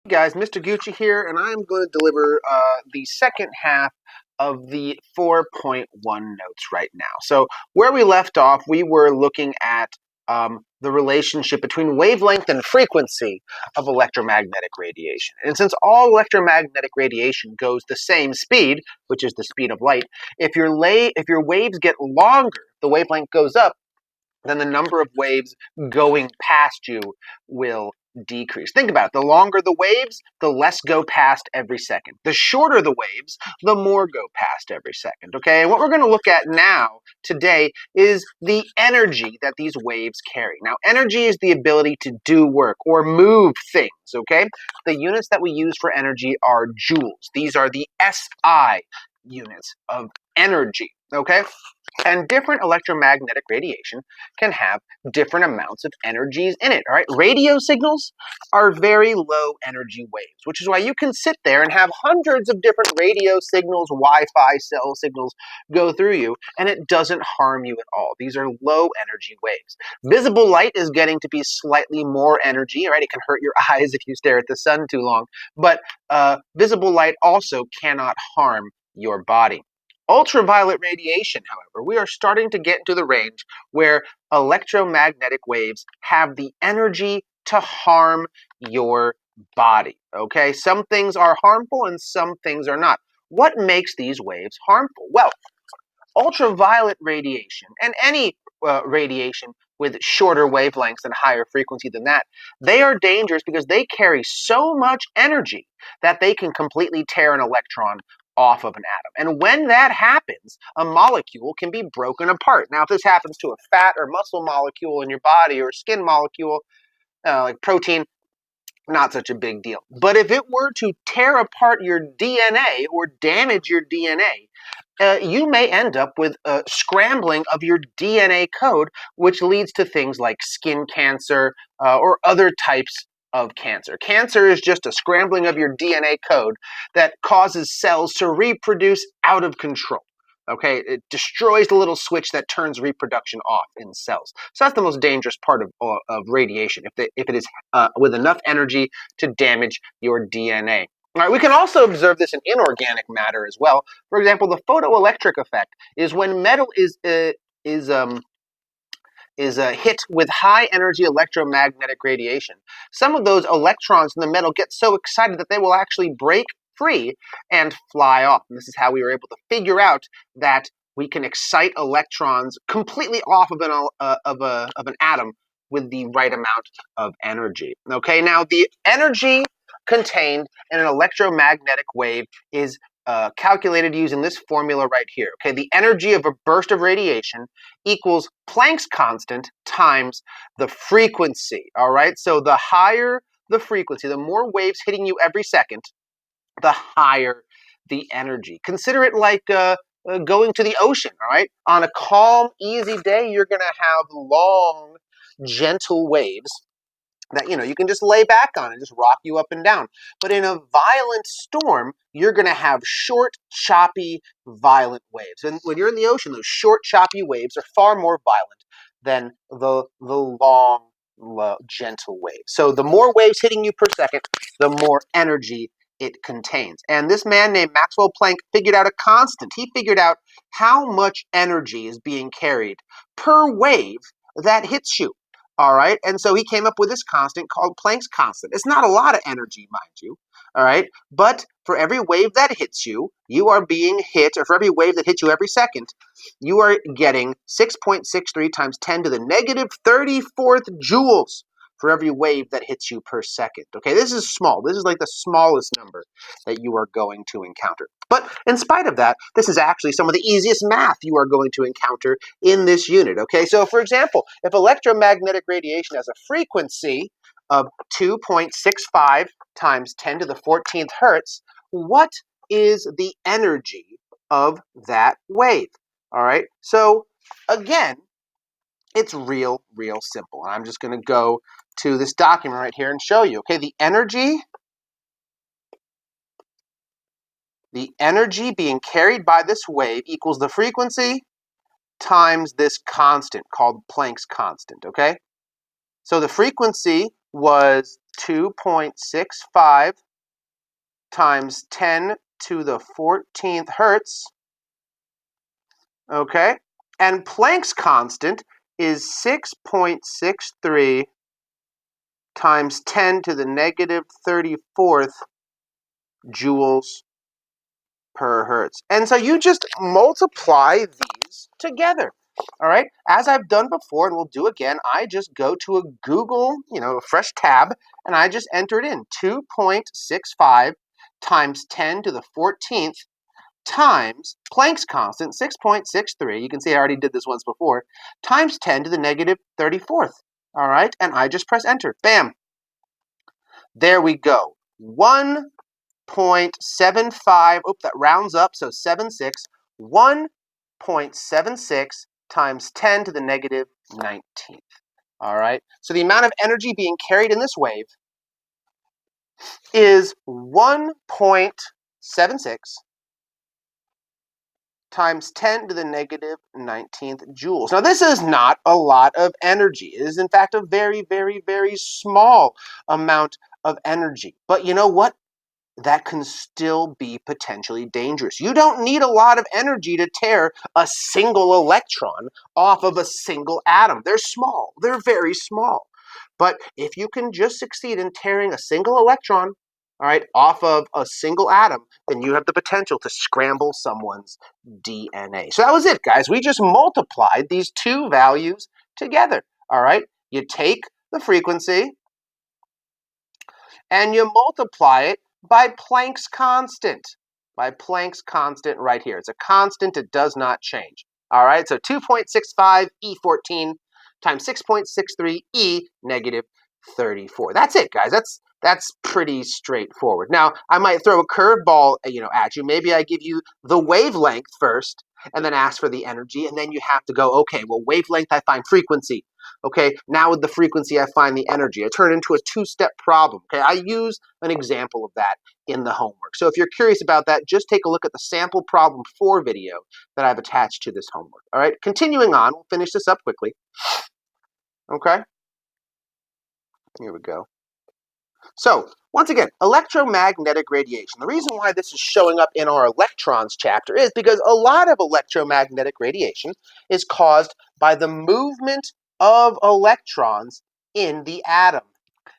Hey guys, Mr. Gucci here, and I'm going to deliver the second half of the 4.1 notes right now. So where we left off, we were looking at the relationship between wavelength and frequency of electromagnetic radiation. And since all electromagnetic radiation goes the same speed, which is the speed of light, if your waves get longer, the wavelength goes up, then the number of waves going past you will decrease. Think about it. The longer the waves, the less go past every second. The shorter the waves, the more go past every second. Okay, and what we're going to look at now today is the energy that these waves carry. Now, energy is the ability to do work or move things. Okay, the units that we use for energy are joules. These are the SI units of energy. Okay, and different electromagnetic radiation can have different amounts of energies in it, all right? Radio signals are very low energy waves, which is why you can sit there and have hundreds of different radio signals, Wi-Fi cell signals go through you, and it doesn't harm you at all. These are low energy waves. Visible light is getting to be slightly more energy, all right? It can hurt your eyes if you stare at the sun too long, but visible light also cannot harm your body. Ultraviolet radiation, however, we are starting to get into the range where electromagnetic waves have the energy to harm your body. Okay, some things are harmful and some things are not. What makes these waves harmful? Well, ultraviolet radiation and any radiation with shorter wavelengths and higher frequency than that, they are dangerous because they carry so much energy that they can completely tear an electron off of an atom. And when that happens, a molecule can be broken apart. Now, if this happens to a fat or muscle molecule in your body or a skin molecule, like protein, not such a big deal. But if it were to tear apart your DNA or damage your DNA, you may end up with a scrambling of your DNA code, which leads to things like skin cancer or other types of cancer. Cancer is just a scrambling of your DNA code that causes cells to reproduce out of control. Okay, it destroys the little switch that turns reproduction off in cells. So that's the most dangerous part of radiation, if it is with enough energy to damage your DNA. All right, we can also observe this in inorganic matter as well. For example, the photoelectric effect is when metal is hit with high energy electromagnetic radiation. Some of those electrons in the metal get so excited that they will actually break free and fly off. And this is how we were able to figure out that we can excite electrons completely off of an atom with the right amount of energy. Okay, now the energy contained in an electromagnetic wave is calculated using this formula right here. Okay, the energy of a burst of radiation equals Planck's constant times the frequency. All right, so the higher the frequency, the more waves hitting you every second, the higher the energy. Consider it like going to the ocean. All right, on a calm, easy day, you're going to have long, gentle waves that you can just lay back on and just rock you up and down. But in a violent storm, you're going to have short, choppy, violent waves. And when you're in the ocean, those short, choppy waves are far more violent than the long, gentle waves. So the more waves hitting you per second, the more energy it contains. And this man named Maxwell Planck figured out a constant. He figured out how much energy is being carried per wave that hits you. All right, and so he came up with this constant called Planck's constant. It's not a lot of energy, mind you, all right, but for every wave that hits you, you are being hit, or for every wave that hits you every second, you are getting 6.63 times 10 to the negative 34th joules for every wave that hits you per second. Okay, this is small. This is like the smallest number that you are going to encounter. But in spite of that, this is actually some of the easiest math you are going to encounter in this unit. Okay, so for example, if electromagnetic radiation has a frequency of 2.65 times 10 to the 14th hertz, what is the energy of that wave? All right, so again, it's real simple. And I'm just going to go to this document right here and show you. Okay, the energy being carried by this wave equals the frequency times this constant called Planck's constant. Okay, so the frequency was 2.65 times 10 to the 14th hertz, okay? And Planck's constant is 6.63 times 10 to the negative 34th joules per hertz. And so you just multiply these together. All right, as I've done before and we'll do again, I just go to a Google, a fresh tab, and I just enter it in 2.65 times 10 to the 14th times Planck's constant, 6.63. You can see I already did this once before, times 10 to the negative 34th. All right, and I just press enter. Bam. There we go. 1.75, that rounds up, so 76, 1.76 times 10 to the negative 19th. All right, so the amount of energy being carried in this wave is 1.76 times 10 to the negative 19th joules. Now, this is not a lot of energy. It is, in fact, a very, very, very small amount of energy. But you know what? That can still be potentially dangerous. You don't need a lot of energy to tear a single electron off of a single atom. They're small. They're very small. But if you can just succeed in tearing a single electron, all right, off of a single atom, then you have the potential to scramble someone's DNA. So that was it, guys. We just multiplied these two values together, all right? You take the frequency and you multiply it by Planck's constant. By Planck's constant right here. It's a constant. It does not change. All right, so 2.65 E14 times 6.63 E negative 34. That's it, guys. That's pretty straightforward. Now, I might throw a curveball, at you. Maybe I give you the wavelength first and then ask for the energy, and then you have to go, okay, well, wavelength, I find frequency. Okay, now with the frequency, I find the energy. I turn it into a two-step problem. Okay, I use an example of that in the homework. So if you're curious about that, just take a look at the sample problem 4 video that I've attached to this homework. All right, continuing on, we'll finish this up quickly. Okay, here we go. So, once again, electromagnetic radiation. The reason why this is showing up in our electrons chapter is because a lot of electromagnetic radiation is caused by the movement of electrons in the atom.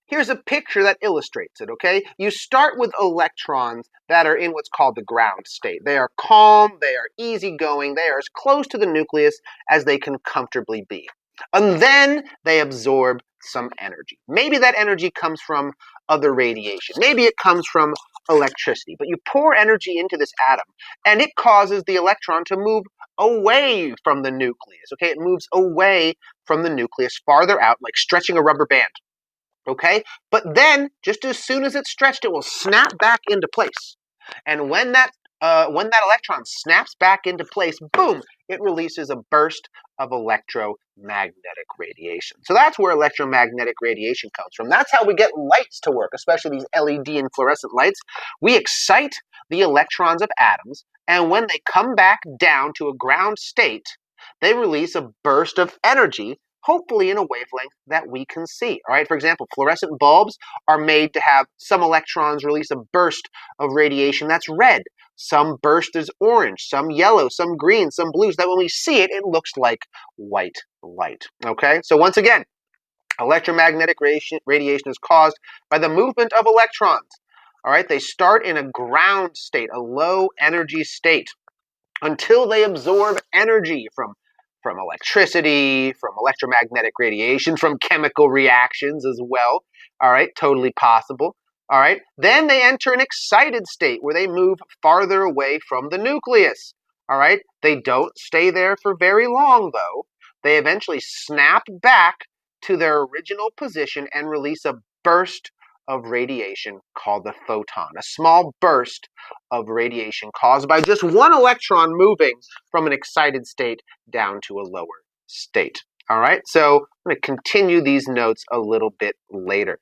Here's a picture that illustrates it, okay? You start with electrons that are in what's called the ground state. They are calm, they are easygoing, they are as close to the nucleus as they can comfortably be. And then they absorb some energy. Maybe that energy comes from other radiation. Maybe it comes from electricity. But you pour energy into this atom, and it causes the electron to move away from the nucleus, okay? It moves away from the nucleus, farther out, like stretching a rubber band. Okay, but then just as soon as it's stretched, it will snap back into place. And when that electron snaps back into place, boom, it releases a burst of electromagnetic radiation. So that's where electromagnetic radiation comes from. That's how we get lights to work, especially these LED and fluorescent lights. We excite the electrons of atoms, and when they come back down to a ground state, they release a burst of energy, hopefully in a wavelength that we can see. All right, for example, fluorescent bulbs are made to have some electrons release a burst of radiation that's red. Some burst is orange, some yellow, some green, some blue, so that when we see it, it looks like white light. Okay, so once again, electromagnetic radiation is caused by the movement of electrons. All right, they start in a ground state, a low energy state, until they absorb energy from electricity, from electromagnetic radiation, from chemical reactions as well. All right, totally possible. All right, then they enter an excited state where they move farther away from the nucleus. All right, they don't stay there for very long, though. They eventually snap back to their original position and release a burst of radiation called the photon, a small burst of radiation caused by just one electron moving from an excited state down to a lower state. All right, so I'm going to continue these notes a little bit later.